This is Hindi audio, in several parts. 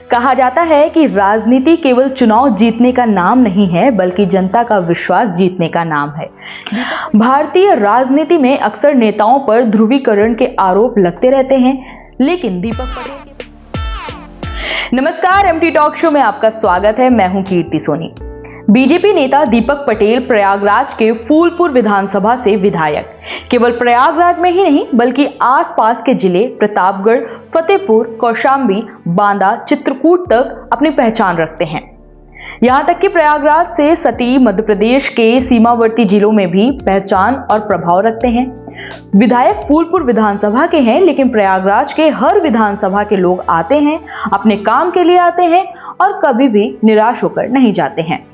कहा जाता है कि राजनीति केवल चुनाव जीतने का नाम नहीं है, बल्कि जनता का विश्वास जीतने का नाम है। भारतीय राजनीति में अक्सर नेताओं पर ध्रुवीकरण के आरोप लगते रहते हैं, लेकिन दीपक पटेल। नमस्कार, एमटी टॉक शो में आपका स्वागत है। मैं हूं कीर्ति सोनी। बीजेपी नेता दीपक पटेल प्रयागराज के फूलपुर विधानसभा से विधायक केवल प्रयागराज में ही नहीं, बल्कि आसपास के जिले प्रतापगढ़, फतेहपुर, कौशांबी, बांदा, चित्रकूट तक अपनी पहचान रखते हैं। यहां तक कि प्रयागराज से सटी मध्य प्रदेश के सीमावर्ती जिलों में भी पहचान और प्रभाव रखते हैं। विधायक फूलपुर विधानसभा के हैं, लेकिन प्रयागराज के हर विधानसभा के लोग आते हैं, अपने काम के लिए आते हैं और कभी भी निराश होकर नहीं जाते हैं।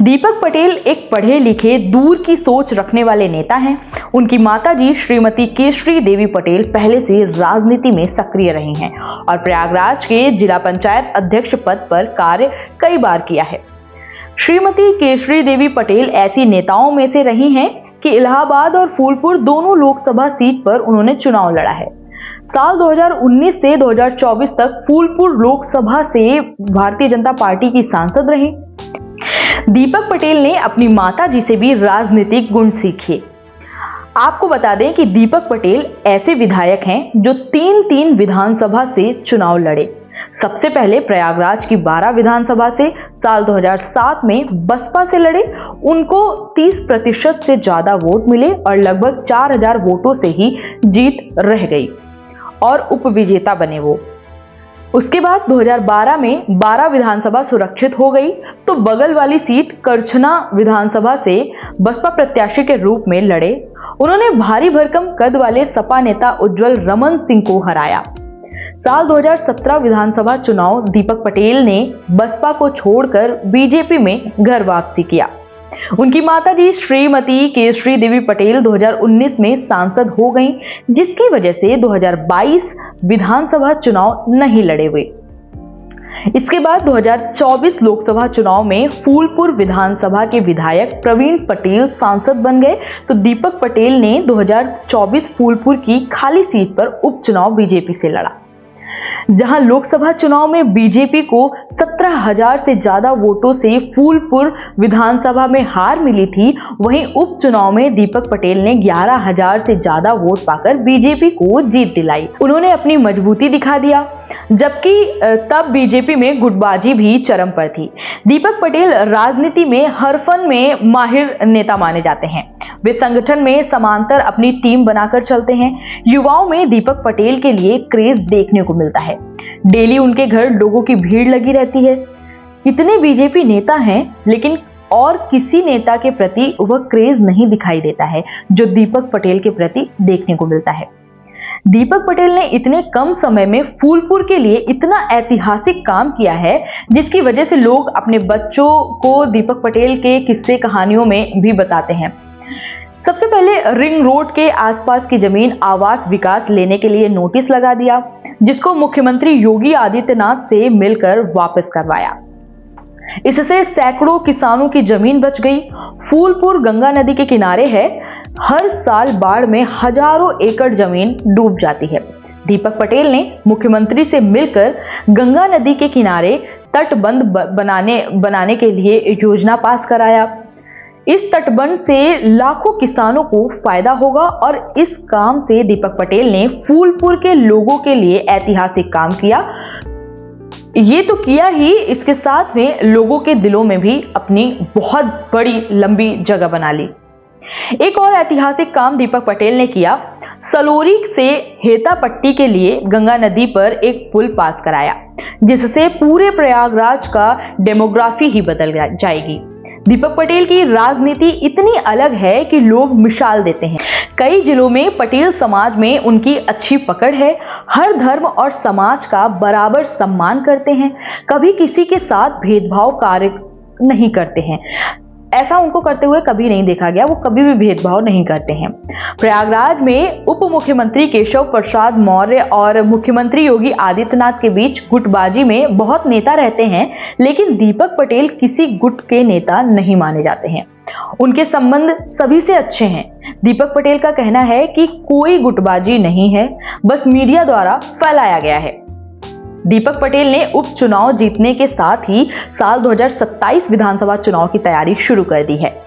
दीपक पटेल एक पढ़े लिखे, दूर की सोच रखने वाले नेता हैं। उनकी माताजी श्रीमती केशरी देवी पटेल पहले से राजनीति में सक्रिय रही हैं और प्रयागराज के जिला पंचायत अध्यक्ष पद पर कार्य कई बार किया है। श्रीमती केशरी देवी पटेल ऐसी नेताओं में से रही हैं कि इलाहाबाद और फूलपुर दोनों लोकसभा सीट पर उन्होंने चुनाव लड़ा है। साल 2019 से 2024 तक फूलपुर लोकसभा से भारतीय जनता पार्टी की सांसद रही। दीपक पटेल ने अपनी माताजी से भी राजनीतिक गुण सीखे। आपको बता दें कि दीपक पटेल ऐसे विधायक हैं जो तीन विधानसभा से चुनाव लड़े। सबसे पहले प्रयागराज की 12 विधानसभा से साल 2007 में बसपा से लड़े। उनको 30% से ज्यादा वोट मिले और लगभग 4000 वोटों से ही जीत रह गई और उपविजेता बने वो। उसके बाद 2012 में 12 विधानसभा सुरक्षित हो गई, तो बगल वाली सीट करछना विधानसभा से बसपा प्रत्याशी के रूप में लड़े। उन्होंने भारी भरकम कद वाले सपा नेता उज्जवल रमन सिंह को हराया। साल 2017 विधानसभा चुनाव दीपक पटेल ने बसपा को छोड़कर बीजेपी में घर वापसी किया। उनकी माताजी श्रीमती केशरी देवी पटेल 2019 में सांसद हो गईं, जिसकी वजह से 2022 विधानसभा चुनाव नहीं लड़े हुए। इसके बाद 2024 लोकसभा चुनाव में फूलपुर विधानसभा के विधायक प्रवीण पटेल सांसद बन गए, तो दीपक पटेल ने 2024 फूलपुर की खाली सीट पर उपचुनाव बीजेपी से लड़ा। जहां लोकसभा चुनाव में बीजेपी को 17,000 से ज्यादा वोटों से फूलपुर विधानसभा में हार मिली थी, वहीं उपचुनाव में दीपक पटेल ने 11,000 से ज्यादा वोट पाकर बीजेपी को जीत दिलाई। उन्होंने अपनी मजबूती दिखा दिया, जबकि तब बीजेपी में गुटबाजी भी चरम पर थी। दीपक पटेल राजनीति में हर फन में माहिर नेता माने जाते हैं। वे संगठन में समांतर अपनी टीम बनाकर चलते हैं। युवाओं में दीपक पटेल के लिए क्रेज देखने को मिलता है। डेली उनके घर लोगों की भीड़ लगी रहती है। इतने बीजेपी नेता हैं, लेकिन और किसी नेता के प्रति वह क्रेज नहीं दिखाई देता है जो दीपक पटेल के प्रति देखने को मिलता है। दीपक पटेल ने इतने कम समय में फूलपुर के लिए इतना ऐतिहासिक काम किया है, जिसकी वजह से लोग अपने बच्चों को दीपक पटेल के किस्से कहानियों में भी बताते हैं। सबसे पहले रिंग रोड के आसपास की जमीन आवास विकास लेने के लिए नोटिस लगा दिया, जिसको मुख्यमंत्री योगी आदित्यनाथ से मिलकर वापस करवाया। इससे सैकड़ों किसानों की जमीन बच गई। फूलपुर गंगा नदी के किनारे है। हर साल बाढ़ में हजारों एकड़ जमीन डूब जाती है। दीपक पटेल ने मुख्यमंत्री से मिलकर गंगा नदी के किनारे तटबंध बनाने के लिए योजना पास कराया। इस तटबंध से लाखों किसानों को फायदा होगा और इस काम से दीपक पटेल ने फूलपुर के लोगों के लिए ऐतिहासिक काम किया। ये तो किया ही, इसके साथ में लोगों के दिलों में भी अपनी बहुत बड़ी लंबी जगह बना ली। एक और ऐतिहासिक काम दीपक पटेल ने किया। सलोरी से हेतापट्टी के लिए गंगा नदी पर एक पुल पास कराया, जिससे पूरे प्रयागराज का डेमोग्राफी ही बदल जाएगी। दीपक पटेल की राजनीति इतनी अलग है कि लोग मिसाल देते हैं। कई जिलों में पटेल समाज में उनकी अच्छी पकड़ है। हर धर्म और समाज का बराबर सम्मान करते हैं, कभी किसी के साथ भेदभाव कार्य नहीं करते हैं। ऐसा उनको करते हुए कभी नहीं देखा गया। वो कभी भी भेदभाव नहीं करते हैं। प्रयागराज में उप मुख्यमंत्री केशव प्रसाद मौर्य और मुख्यमंत्री योगी आदित्यनाथ के बीच गुटबाजी में बहुत नेता रहते हैं, लेकिन दीपक पटेल किसी गुट के नेता नहीं माने जाते हैं। उनके संबंध सभी से अच्छे हैं। दीपक पटेल का कहना है कि कोई गुटबाजी नहीं है, बस मीडिया द्वारा फैलाया गया है। दीपक पटेल ने उपचुनाव जीतने के साथ ही साल 2027 विधानसभा चुनाव की तैयारी शुरू कर दी है।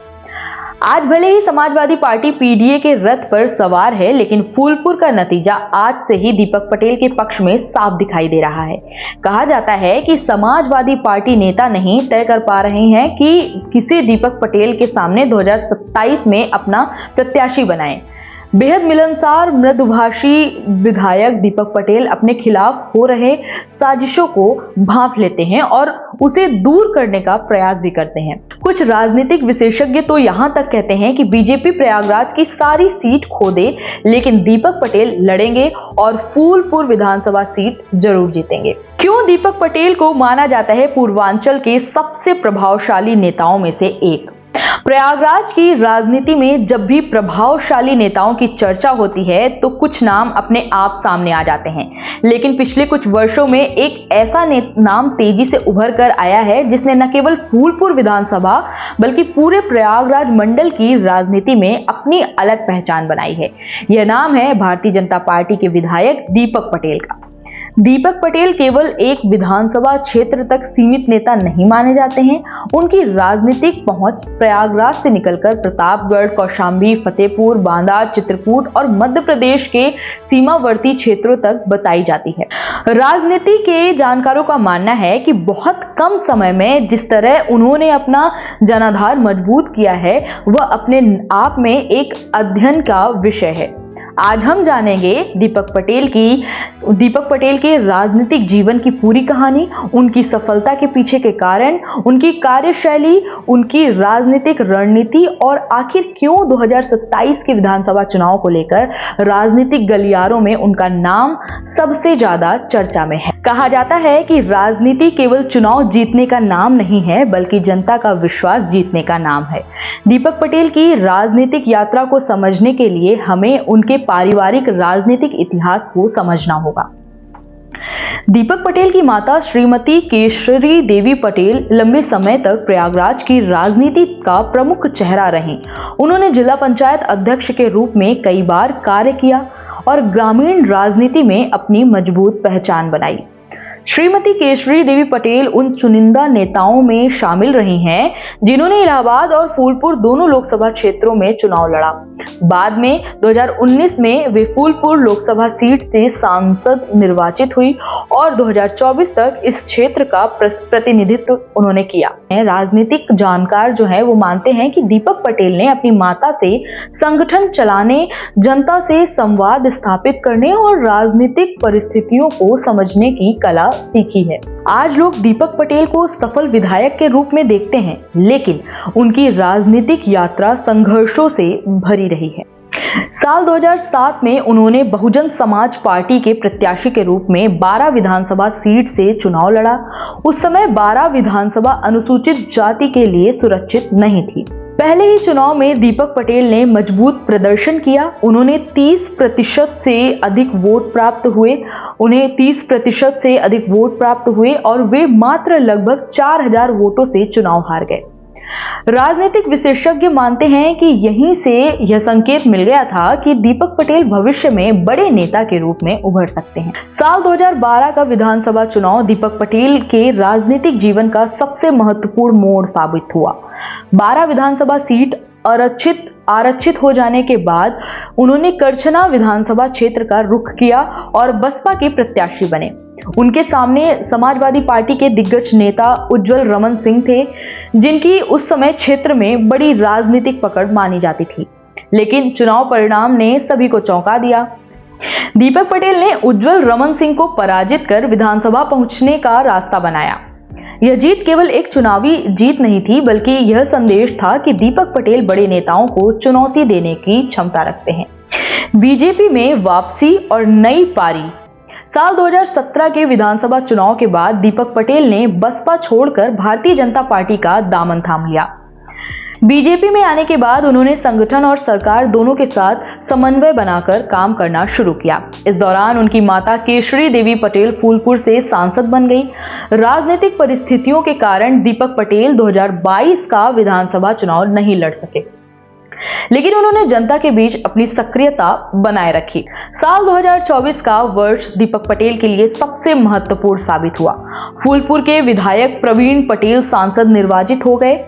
आज भले ही समाजवादी पार्टी पीडीए के रथ पर सवार है, लेकिन फूलपुर का नतीजा आज से ही दीपक पटेल के पक्ष में साफ दिखाई दे रहा है। कहा जाता है कि समाजवादी पार्टी नेता नहीं तय कर पा रहे हैं कि किसी दीपक पटेल के सामने 2027 में अपना प्रत्याशी बनाएं। बेहद मिलनसार मृदुभाषी विधायक दीपक पटेल अपने खिलाफ हो रहे साजिशों को भांप लेते हैं और उसे दूर करने का प्रयास भी करते हैं। कुछ राजनीतिक विशेषज्ञ तो यहां तक कहते हैं कि बीजेपी प्रयागराज की सारी सीट खो दे, लेकिन दीपक पटेल लड़ेंगे और फूलपुर विधानसभा सीट जरूर जीतेंगे। क्यों दीपक पटेल को माना जाता है पूर्वांचल के सबसे प्रभावशाली नेताओं में से एक? प्रयागराज की राजनीति में जब भी प्रभावशाली नेताओं की चर्चा होती है तो कुछ नाम अपने आप सामने आ जाते हैं, लेकिन पिछले कुछ वर्षों में एक ऐसा नाम तेजी से उभर कर आया है जिसने न केवल फूलपुर विधानसभा बल्कि पूरे प्रयागराज मंडल की राजनीति में अपनी अलग पहचान बनाई है। यह नाम है भारतीय जनता पार्टी के विधायक दीपक पटेल का। दीपक पटेल केवल एक विधानसभा क्षेत्र तक सीमित नेता नहीं माने जाते हैं। उनकी राजनीतिक पहुंच प्रयागराज से निकलकर प्रतापगढ़, कौशांबी, फतेहपुर, बांदा, चित्रकूट और मध्य प्रदेश के सीमावर्ती क्षेत्रों तक बताई जाती है। राजनीति के जानकारों का मानना है कि बहुत कम समय में जिस तरह उन्होंने अपना जनाधार मजबूत किया है, वह अपने आप में एक अध्ययन का विषय है। आज हम जानेंगे दीपक पटेल के राजनीतिक जीवन की पूरी कहानी, उनकी सफलता के पीछे के कारण, उनकी कार्यशैली, उनकी राजनीतिक रणनीति और आखिर क्यों 2027 के विधानसभा चुनाव को लेकर राजनीतिक गलियारों में उनका नाम सबसे ज्यादा चर्चा में है। कहा जाता है कि राजनीति केवल चुनाव जीतने का नाम नहीं है, बल्कि जनता का विश्वास जीतने का नाम है। दीपक पटेल की राजनीतिक यात्रा को समझने के लिए हमें उनके पारिवारिक राजनीतिक इतिहास को समझना होगा। दीपक पटेल की माता श्रीमती केशरी देवी पटेल लंबे समय तक प्रयागराज की राजनीति का प्रमुख चेहरा रहीं। उन्होंने जिला पंचायत अध्यक्ष के रूप में कई बार कार्य किया और ग्रामीण राजनीति में अपनी मजबूत पहचान बनाई। श्रीमती केशरी देवी पटेल उन चुनिंदा नेताओं में शामिल रही हैं जिन्होंने इलाहाबाद और फूलपुर दोनों लोकसभा क्षेत्रों में चुनाव लड़ा। बाद में 2019 में वे फूलपुर लोकसभा सीट से सांसद निर्वाचित हुई और 2024 तक इस क्षेत्र का प्रतिनिधित्व उन्होंने किया। राजनीतिक जानकार जो है वो मानते हैं कि दीपक पटेल ने अपनी माता से संगठन चलाने, जनता से संवाद स्थापित करने और राजनीतिक परिस्थितियों को समझने की कला सीखी है। आज लोग दीपक पटेल को सफल विधायक के रूप में देखते हैं, लेकिन उनकी राजनीतिक यात्रा संघर्षों से भरी रही है। साल 2007 में उन्होंने बहुजन समाज पार्टी के प्रत्याशी के रूप में 12 विधानसभा सीट से चुनाव लड़ा। उस समय 12 विधानसभा अनुसूचित जाति के लिए सुरक्षित नहीं थी। पहले ही चुनाव में दीपक पटेल ने मजबूत प्रदर्शन किया। उन्हें 30% से अधिक वोट प्राप्त हुए और वे मात्र लगभग 4000 वोटों से चुनाव हार गए। राजनीतिक विशेषज्ञ मानते हैं कि यहीं से यह संकेत मिल गया था कि दीपक पटेल भविष्य में बड़े नेता के रूप में उभर सकते हैं। साल 2012 का विधानसभा चुनाव दीपक पटेल के राजनीतिक जीवन का सबसे महत्वपूर्ण मोड़ साबित हुआ। 12 विधानसभा सीट आरक्षित हो जाने के बाद उन्होंने करछना विधानसभा क्षेत्र का रुख किया और बसपा के प्रत्याशी बने। उनके सामने समाजवादी पार्टी के दिग्गज नेता उज्जवल रमन सिंह थे, जिनकी उस समय क्षेत्र में बड़ी राजनीतिक पकड़ मानी जाती थी। लेकिन चुनाव परिणाम ने सभी को चौंका दिया। दीपक पटेल ने उज्जवल रमन सिंह को पराजित कर विधानसभा पहुंचने का रास्ता बनाया। यह जीत केवल एक चुनावी जीत नहीं थी, बल्कि यह संदेश था कि दीपक पटेल बड़े नेताओं को चुनौती देने की क्षमता रखते हैं। बीजेपी में वापसी और नई पारी। साल 2017 के विधानसभा चुनाव के बाद दीपक पटेल ने बसपा छोड़कर भारतीय जनता पार्टी का दामन थाम लिया। बीजेपी में आने के बाद उन्होंने संगठन और सरकार दोनों के साथ समन्वय बनाकर काम करना शुरू किया। इस दौरान उनकी माता केशरी देवी पटेल फूलपुर से सांसद बन गई। राजनीतिक परिस्थितियों के कारण दीपक पटेल 2022 का विधानसभा चुनाव नहीं लड़ सके। लेकिन उन्होंने जनता के बीच अपनी सक्रियता बनाए रखी। साल 2024 का वर्ष दीपक पटेल के लिए सबसे महत्वपूर्ण साबित हुआ। फूलपुर के विधायक प्रवीण पटेल सांसद निर्वाचित हो गए,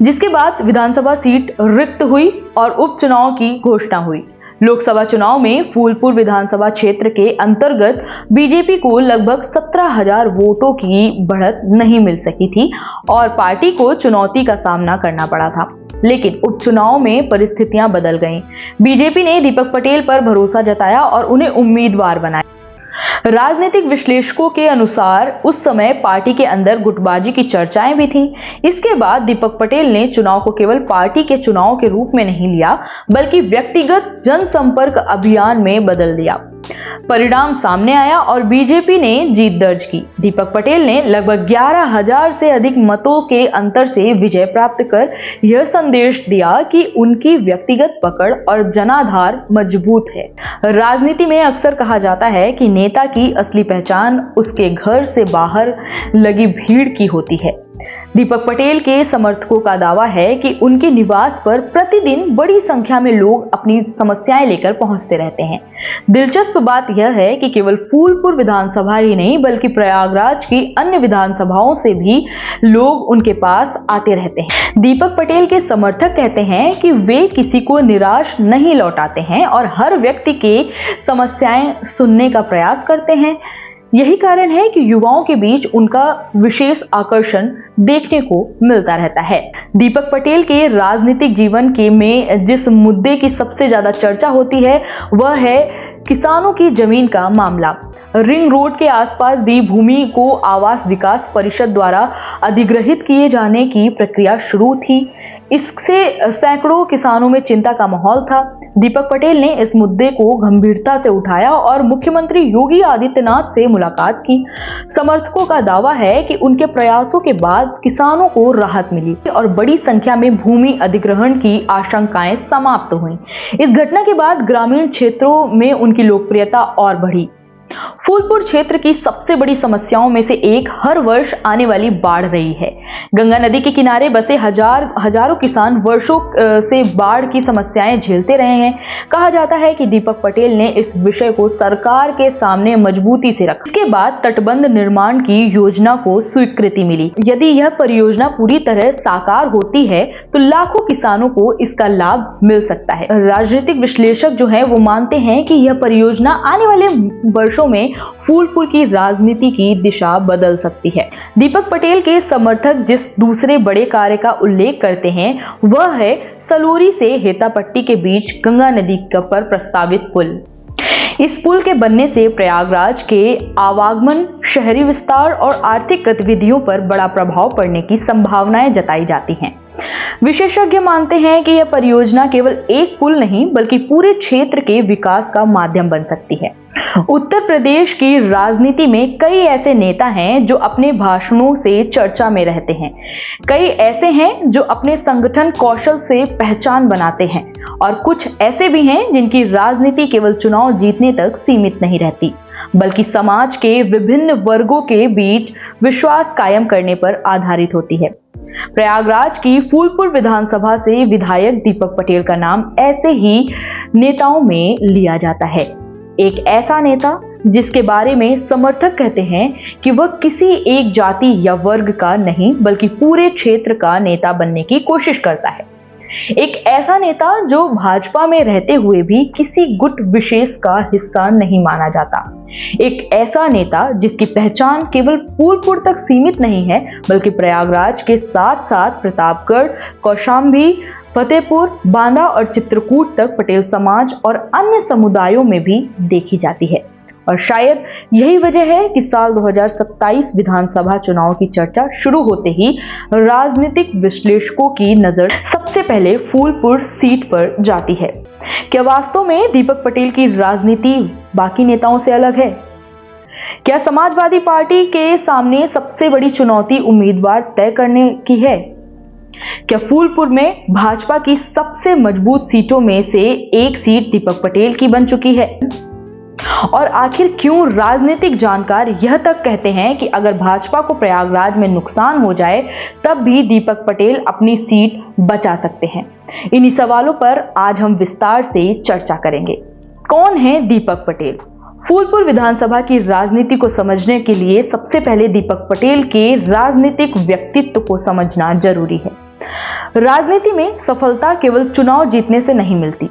जिसके बाद विधानसभा सीट रिक्त हुई और उपचुनाव की घोषणा हुई। लोकसभा चुनाव में फूलपुर विधानसभा क्षेत्र के अंतर्गत बीजेपी को लगभग 17,000 वोटों की बढ़त नहीं मिल सकी थी और पार्टी को चुनौती का सामना करना पड़ा था। लेकिन उपचुनाव में परिस्थितियां बदल गईं। बीजेपी ने दीपक पटेल पर भरोसा जताया और उन्हें उम्मीदवार बनाया। राजनीतिक विश्लेषकों के अनुसार उस समय पार्टी के अंदर गुटबाजी की चर्चाएं भी थीं। इसके बाद दीपक पटेल ने चुनाव को केवल पार्टी के चुनाव के रूप में नहीं लिया, बल्कि व्यक्तिगत जनसंपर्क अभियान में बदल दिया। परिणाम सामने आया और बीजेपी ने जीत दर्ज की। दीपक पटेल ने लगभग 11,000 से अधिक मतों के अंतर से विजय प्राप्त कर यह संदेश दिया कि उनकी व्यक्तिगत पकड़ और जनाधार मजबूत है। राजनीति में अक्सर कहा जाता है कि नेता की असली पहचान उसके घर से बाहर लगी भीड़ की होती है। दीपक पटेल के समर्थकों का दावा है कि उनके निवास पर प्रतिदिन बड़ी संख्या में लोग अपनी समस्याएं लेकर पहुंचते रहते हैं। दिलचस्प बात यह है कि केवल फूलपुर विधानसभा ही नहीं, बल्कि प्रयागराज की अन्य विधानसभाओं से भी लोग उनके पास आते रहते हैं। दीपक पटेल के समर्थक कहते हैं कि वे किसी को निराश नहीं लौटाते हैं और हर व्यक्ति के समस्याएं सुनने का प्रयास करते हैं। यही कारण है कि युवाओं के बीच उनका विशेष आकर्षण देखने को मिलता रहता है। दीपक पटेल के राजनीतिक जीवन के में जिस मुद्दे की सबसे ज्यादा चर्चा होती है वह है किसानों की जमीन का मामला। रिंग रोड के आसपास भी भूमि को आवास विकास परिषद द्वारा अधिग्रहित किए जाने की प्रक्रिया शुरू थी। इससे सैकड़ों किसानों में चिंता का माहौल था। दीपक पटेल ने इस मुद्दे को गंभीरता से उठाया और मुख्यमंत्री योगी आदित्यनाथ से मुलाकात की। समर्थकों का दावा है कि उनके प्रयासों के बाद किसानों को राहत मिली और बड़ी संख्या में भूमि अधिग्रहण की आशंकाएं समाप्त हुईं। इस घटना के बाद ग्रामीण क्षेत्रों में उनकी लोकप्रियता और बढ़ी। फूलपुर क्षेत्र की सबसे बड़ी समस्याओं में से एक हर वर्ष आने वाली बाढ़ रही है। गंगा नदी के किनारे बसे हजारों किसान वर्षों से बाढ़ की समस्याएं झेलते रहे हैं। कहा जाता है कि दीपक पटेल ने इस विषय को सरकार के सामने मजबूती से रखा। इसके बाद तटबंध निर्माण की योजना को स्वीकृति मिली। यदि यह परियोजना पूरी तरह साकार होती है तो लाखों किसानों को इसका लाभ मिल सकता है। राजनीतिक विश्लेषक जो है वो मानते हैं कि यह परियोजना आने वाले वर्षों में फूलपुर की राजनीति की दिशा बदल सकती है। दीपक पटेल के समर्थक जिस दूसरे बड़े कार्य का उल्लेख करते हैं वह है सलोरी से हेतापट्टी के बीच गंगा नदी पर प्रस्तावित पुल। इस पुल के बनने से प्रयागराज के आवागमन, शहरी विस्तार और आर्थिक गतिविधियों पर बड़ा प्रभाव पड़ने की संभावनाएं जताई जाती हैं। विशेषज्ञ मानते हैं कि यह परियोजना केवल एक पुल नहीं बल्कि पूरे क्षेत्र के विकास का माध्यम बन सकती है। उत्तर प्रदेश की राजनीति में कई ऐसे नेता हैं जो अपने भाषणों से चर्चा में रहते हैं। कई ऐसे हैं जो अपने संगठन कौशल से पहचान बनाते हैं और कुछ ऐसे भी हैं जिनकी राजनीति केवल चुनाव जीतने तक सीमित नहीं रहती, बल्कि समाज के विभिन्न वर्गों के बीच विश्वास कायम करने पर आधारित होती है। प्रयागराज की फूलपुर विधानसभा से विधायक दीपक पटेल का नाम ऐसे ही नेताओं में लिया जाता है। एक ऐसा नेता जिसके बारे में समर्थक कहते हैं कि वह किसी एक जाति या वर्ग का नहीं बल्कि पूरे क्षेत्र का नेता बनने की कोशिश करता है। एक ऐसा नेता जो भाजपा में रहते हुए भी किसी गुट विशेष का हिस्सा नहीं माना जाता। एक ऐसा नेता जिसकी पहचान केवल फूलपुर तक सीमित नहीं है बल्कि प्रयागराज के साथ साथ प्रतापगढ़, कौशाम्बी, फतेहपुर, बांदा और चित्रकूट तक पटेल समाज और अन्य समुदायों में भी देखी जाती है। और शायद यही वजह है कि साल 2027 विधानसभा चुनाव की चर्चा शुरू होते ही राजनीतिक विश्लेषकों की नजर सबसे पहले फूलपुर सीट पर जाती है। क्या वास्तव में दीपक पटेल की राजनीति बाकी नेताओं से अलग है? क्या समाजवादी पार्टी के सामने सबसे बड़ी चुनौती उम्मीदवार तय करने की है? क्या फूलपुर में भाजपा की सबसे मजबूत सीटों में से एक सीट दीपक पटेल की बन चुकी है? और आखिर क्यों राजनीतिक जानकार यह तक कहते हैं कि अगर भाजपा को प्रयागराज में नुकसान हो जाए तब भी दीपक पटेल अपनी सीट बचा सकते हैं। इन्हीं सवालों पर आज हम विस्तार से चर्चा करेंगे। कौन है दीपक पटेल? फूलपुर विधानसभा की राजनीति को समझने के लिए सबसे पहले दीपक पटेल के राजनीतिक व्यक्तित्व को समझना जरूरी है। राजनीति में सफलता केवल चुनाव जीतने से नहीं मिलती।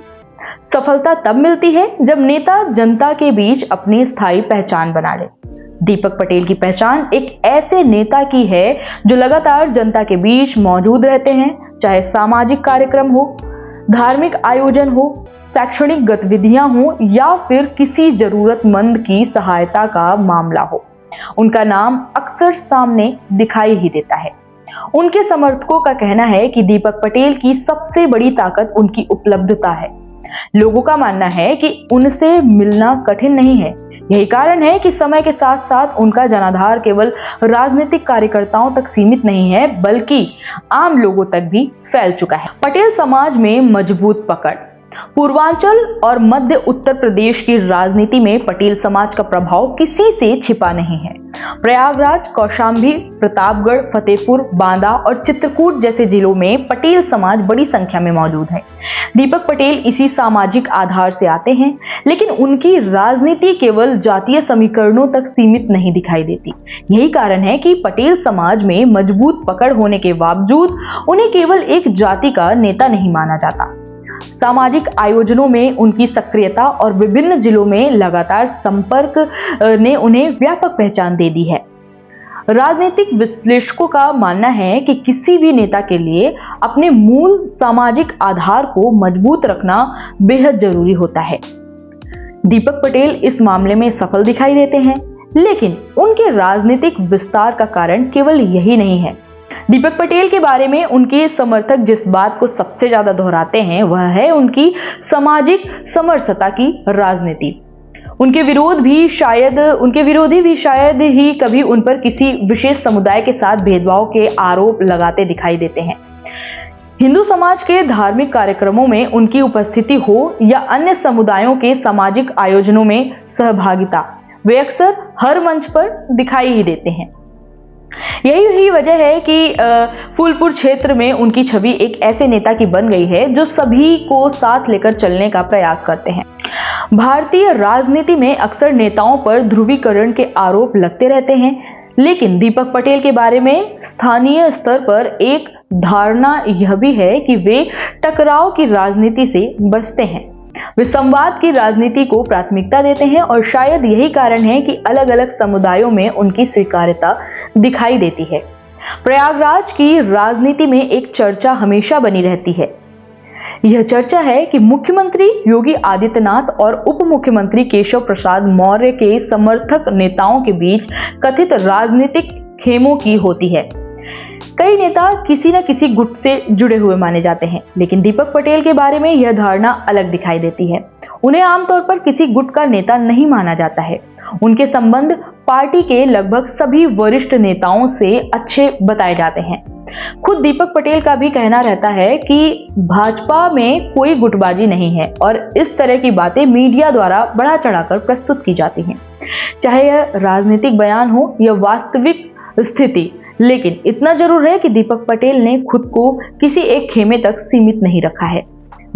सफलता तब मिलती है जब नेता जनता के बीच अपनी स्थायी पहचान बना ले। दीपक पटेल की पहचान एक ऐसे नेता की है जो लगातार जनता के बीच मौजूद रहते हैं, चाहे सामाजिक कार्यक्रम हो, धार्मिक आयोजन हो, शैक्षणिक गतिविधियां हो या फिर किसी जरूरतमंद की सहायता का मामला हो। उनका नाम अक्सर सामने दिखाई ही देता है। उनके समर्थकों का कहना है कि दीपक पटेल की सबसे बड़ी ताकत उनकी उपलब्धता है। लोगों का मानना है कि उनसे मिलना कठिन नहीं है। यही कारण है कि समय के साथ साथ उनका जनाधार केवल राजनीतिक कार्यकर्ताओं तक सीमित नहीं है, बल्कि आम लोगों तक भी फैल चुका है। पटेल समाज में मजबूत पकड़। पूर्वांचल और मध्य उत्तर प्रदेश की राजनीति में पटेल समाज का प्रभाव किसी से छिपा नहीं है। प्रयागराज, कौशांबी, प्रतापगढ़, फतेहपुर, बांदा और चित्रकूट जैसे जिलों में पटेल समाज बड़ी संख्या में मौजूद है। दीपक पटेल इसी सामाजिक आधार से आते हैं, लेकिन उनकी राजनीति केवल जातीय समीकरणों तक सीमित नहीं दिखाई देती। यही कारण है कि पटेल समाज में मजबूत पकड़ होने के बावजूद उन्हें केवल एक जाति का नेता नहीं माना जाता। सामाजिक आयोजनों में उनकी सक्रियता और विभिन्न जिलों में लगातार संपर्क ने उन्हें व्यापक पहचान दे दी है। राजनीतिक विश्लेषकों का मानना है कि किसी भी नेता के लिए अपने मूल सामाजिक आधार को मजबूत रखना बेहद जरूरी होता है। दीपक पटेल इस मामले में सफल दिखाई देते हैं, लेकिन उनके राजनीतिक विस्तार का कारण केवल यही नहीं है। दीपक पटेल के बारे में उनके समर्थक जिस बात को सबसे ज्यादा दोहराते हैं वह है उनकी सामाजिक समरसता की राजनीति। उनके विरोधी भी शायद ही कभी उन पर किसी विशेष समुदाय के साथ भेदभाव के आरोप लगाते दिखाई देते हैं। हिंदू समाज के धार्मिक कार्यक्रमों में उनकी उपस्थिति हो या अन्य समुदायों के सामाजिक आयोजनों में सहभागिता, वे अक्सर हर मंच पर दिखाई ही देते हैं। यही वजह है कि फूलपुर क्षेत्र में उनकी छवि एक ऐसे नेता की बन गई है जो सभी को साथ लेकर चलने का प्रयास करते हैं। भारतीय राजनीति में अक्सर नेताओं पर ध्रुवीकरण के आरोप लगते रहते हैं, लेकिन दीपक पटेल के बारे में स्थानीय स्तर पर एक धारणा यह भी है कि वे टकराव की राजनीति से बचते हैं। वे संवाद की राजनीति को प्राथमिकता देते हैं और शायद यही कारण है कि अलग अलग समुदायों में उनकी स्वीकार्यता दिखाई देती है। प्रयागराज की राजनीति में एक चर्चा हमेशा बनी रहती है। यह चर्चा है कि मुख्यमंत्री योगी आदित्यनाथ और उप मुख्यमंत्री केशव प्रसाद मौर्य के समर्थक नेताओं के बीच कथित राजनीतिक खेमों की होती है। कई नेता किसी न किसी गुट से जुड़े हुए माने जाते हैं, लेकिन दीपक पटेल के बारे में यह धारणा अलग दिखाई देती है। उन्हें आमतौर पर किसी गुट का नेता नहीं माना जाता है। उनके संबंध पार्टी के लगभग सभी वरिष्ठ नेताओं से अच्छे बताए जाते हैं। खुद दीपक पटेल का भी कहना रहता है कि भाजपा में कोई गुटबाजी नहीं है और इस तरह की बातें मीडिया द्वारा बढ़ा चढ़ाकर प्रस्तुत की जाती हैं, चाहे यह राजनीतिक बयान हो या वास्तविक स्थिति। लेकिन इतना जरूर है कि दीपक पटेल ने खुद को किसी एक खेमे तक सीमित नहीं रखा है।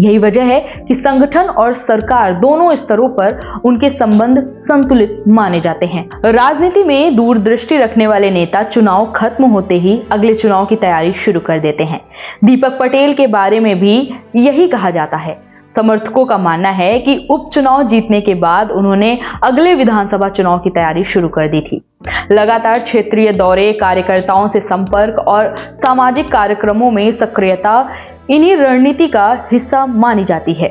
यही वजह है कि संगठन और सरकार दोनों स्तरों पर उनके संबंध संतुलित माने जाते हैं। राजनीति में दूरदृष्टि रखने वाले नेता चुनाव खत्म होते ही अगले चुनाव की तैयारी शुरू कर देते हैं। दीपक पटेल के बारे में भी यही कहा जाता है। समर्थकों का मानना है कि उपचुनाव जीतने के बाद उन्होंने अगले विधानसभा चुनाव की तैयारी शुरू कर दी थी। लगातार क्षेत्रीय दौरे, कार्यकर्ताओं से संपर्क और सामाजिक कार्यक्रमों में सक्रियता इन्हीं रणनीति का हिस्सा मानी जाती है।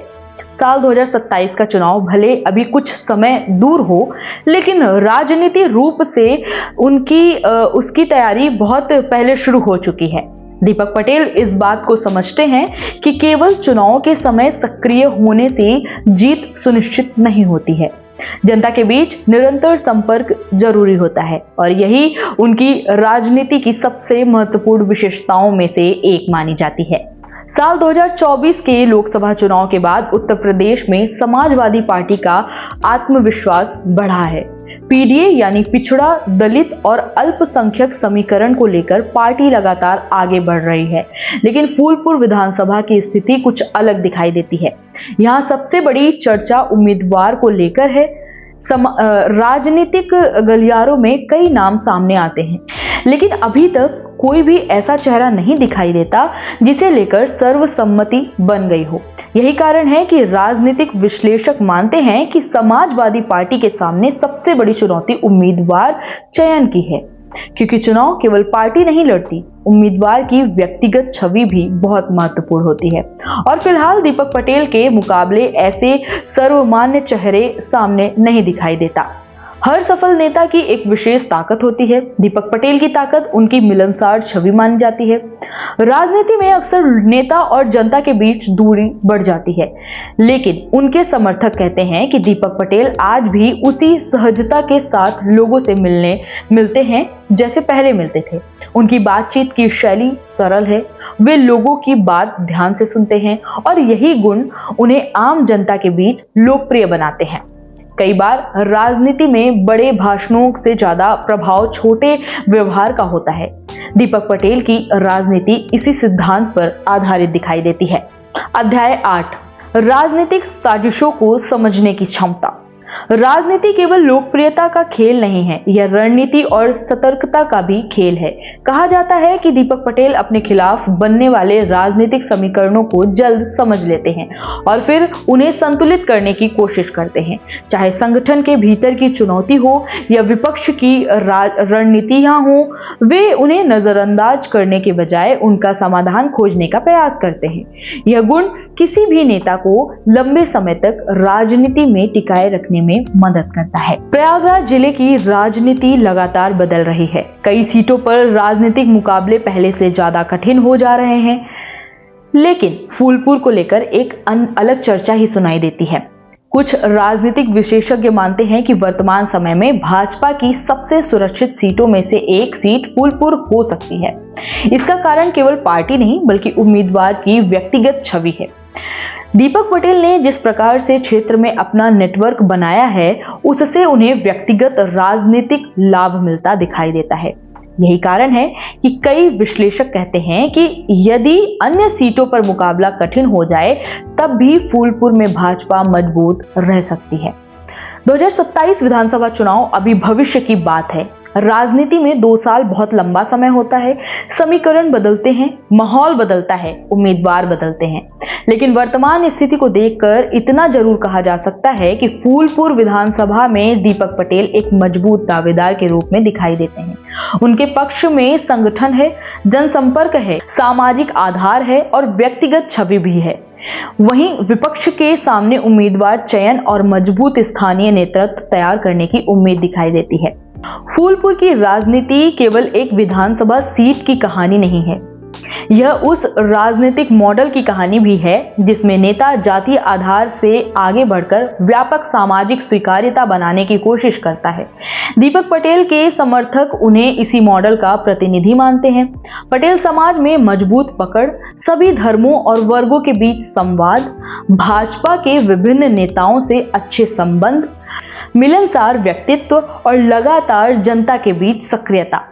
साल 2027 का चुनाव भले अभी कुछ समय दूर हो, लेकिन राजनीति रूप से उसकी तैयारी बहुत पहले शुरू हो चुकी है। दीपक पटेल इस बात को समझते हैं कि केवल चुनाव के समय सक्रिय होने से जीत सुनिश्चित नहीं होती है। जनता के बीच निरंतर संपर्क जरूरी होता है और यही उनकी राजनीति की सबसे महत्वपूर्ण विशेषताओं में से एक मानी जाती है। साल 2024 के लोकसभा चुनाव के बाद उत्तर प्रदेश में समाजवादी पार्टी का आत्मविश्वास बढ़ा है। पीडीए यानी पिछड़ा, दलित और अल्पसंख्यक समीकरण को लेकर पार्टी लगातार आगे बढ़ रही है, लेकिन फूलपुर विधानसभा की स्थिति कुछ अलग दिखाई देती है। यहाँ सबसे बड़ी चर्चा उम्मीदवार को लेकर है। राजनीतिक गलियारों में कई नाम सामने आते हैं, लेकिन अभी तक कोई भी ऐसा चेहरा नहीं दिखाई देता जिसे लेकर सर्वसम्मति बन गई हो। यही कारण है कि राजनीतिक विश्लेषक मानते हैं कि समाजवादी पार्टी के सामने सबसे बड़ी चुनौती उम्मीदवार चयन की है, क्योंकि चुनाव केवल पार्टी नहीं लड़ती, उम्मीदवार की व्यक्तिगत छवि भी बहुत महत्वपूर्ण होती है। और फिलहाल दीपक पटेल के मुकाबले ऐसे सर्वमान्य चेहरे सामने नहीं दिखाई देता। हर सफल नेता की एक विशेष ताकत होती है। दीपक पटेल की ताकत उनकी मिलनसार छवि मानी जाती है। राजनीति में अक्सर नेता और जनता के बीच दूरी बढ़ जाती है, लेकिन उनके समर्थक कहते हैं कि दीपक पटेल आज भी उसी सहजता के साथ लोगों से मिलते हैं जैसे पहले मिलते थे। उनकी बातचीत की शैली सरल है, वे लोगों की बात ध्यान से सुनते हैं और यही गुण उन्हें आम जनता के बीच लोकप्रिय बनाते हैं। कई बार राजनीति में बड़े भाषणों से ज्यादा प्रभाव छोटे व्यवहार का होता है। दीपक पटेल की राजनीति इसी सिद्धांत पर आधारित दिखाई देती है। अध्याय 8, राजनीतिक साजिशों को समझने की क्षमता। राजनीति केवल लोकप्रियता का खेल नहीं है, यह रणनीति और सतर्कता का भी खेल है। कहा जाता है कि दीपक पटेल अपने खिलाफ बनने वाले राजनीतिक समीकरणों को जल्द समझ लेते हैं और फिर उन्हें संतुलित करने की कोशिश करते हैं। चाहे संगठन के भीतर की चुनौती हो या विपक्ष की रणनीतियां हो, वे उन्हें नजरअंदाज करने के बजाय उनका समाधान खोजने का प्रयास करते हैं। यह गुण किसी भी नेता को लंबे समय तक राजनीति में टिकाए रखने में मदद करता है। प्रयागराज जिले की राजनीति लगातार बदल रही है। कई सीटों पर राजनीतिक मुकाबले पहले से ज्यादा कठिन हो जा रहे हैं, लेकिन फूलपुर को लेकर एक अलग चर्चा ही सुनाई देती है। कुछ राजनीतिक विशेषज्ञ मानते हैं कि वर्तमान समय में भाजपा की सबसे सुरक्षित सीटों में से एक सीट फूलपुर हो सकती है। इसका कारण केवल पार्टी नहीं बल्कि उम्मीदवार की व्यक्तिगत छवि है। दीपक पटेल ने जिस प्रकार से क्षेत्र में अपना नेटवर्क बनाया है, उससे उन्हें व्यक्तिगत राजनीतिक लाभ मिलता दिखाई देता है। यही कारण है कि कई विश्लेषक कहते हैं कि यदि अन्य सीटों पर मुकाबला कठिन हो जाए, तब भी फूलपुर में भाजपा मजबूत रह सकती है। 2027 विधानसभा चुनाव अभी भविष्य की बात है। राजनीति में 2 साल बहुत लंबा समय होता है। समीकरण बदलते हैं, माहौल बदलता है, उम्मीदवार बदलते हैं, लेकिन वर्तमान स्थिति को देखकर इतना जरूर कहा जा सकता है कि फूलपुर विधानसभा में दीपक पटेल एक मजबूत दावेदार के रूप में दिखाई देते हैं। उनके पक्ष में संगठन है, जनसंपर्क है, सामाजिक आधार है और व्यक्तिगत छवि भी है। वहीं विपक्ष के सामने उम्मीदवार चयन और मजबूत स्थानीय नेतृत्व तैयार करने की उम्मीद दिखाई देती है। फूलपुर की राजनीति केवल एक विधानसभा सीट की कहानी नहीं है, यह उस राजनीतिक मॉडल की कहानी भी है जिसमें नेता जातीय आधार से आगे बढ़कर व्यापक सामाजिक स्वीकार्यता बनाने की कोशिश करता है। दीपक पटेल के समर्थक उन्हें इसी मॉडल का प्रतिनिधि मानते हैं। पटेल समाज में मजबूत पकड़, सभी धर्मों और वर्गों के बीच संवाद, भाजपा के विभिन्न नेताओं से अच्छे संबंध, मिलनसार व्यक्तित्व और लगातार जनता के बीच सक्रियता,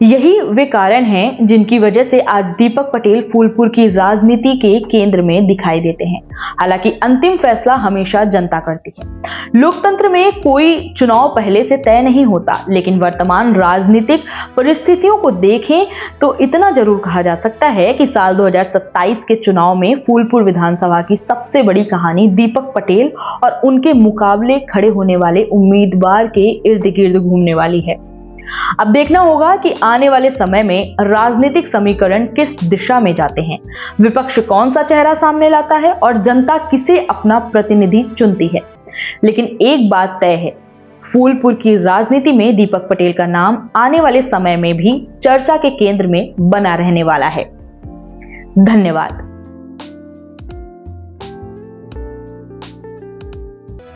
यही वे कारण हैं जिनकी वजह से आज दीपक पटेल फूलपुर की राजनीति के केंद्र में दिखाई देते हैं। हालांकि अंतिम फैसला हमेशा जनता करती है। लोकतंत्र में कोई चुनाव पहले से तय नहीं होता, लेकिन वर्तमान राजनीतिक परिस्थितियों को देखें तो इतना जरूर कहा जा सकता है कि साल 2027 के चुनाव में फूलपुर विधानसभा की सबसे बड़ी कहानी दीपक पटेल और उनके मुकाबले खड़े होने वाले उम्मीदवार के इर्द गिर्द घूमने वाली है। अब देखना होगा कि आने वाले समय में राजनीतिक समीकरण किस दिशा में जाते हैं, विपक्ष कौन सा चेहरा सामने लाता है और जनता किसे अपना प्रतिनिधि चुनती है। लेकिन एक बात तय है, फूलपुर की राजनीति में दीपक पटेल का नाम आने वाले समय में भी चर्चा के केंद्र में बना रहने वाला है। धन्यवाद।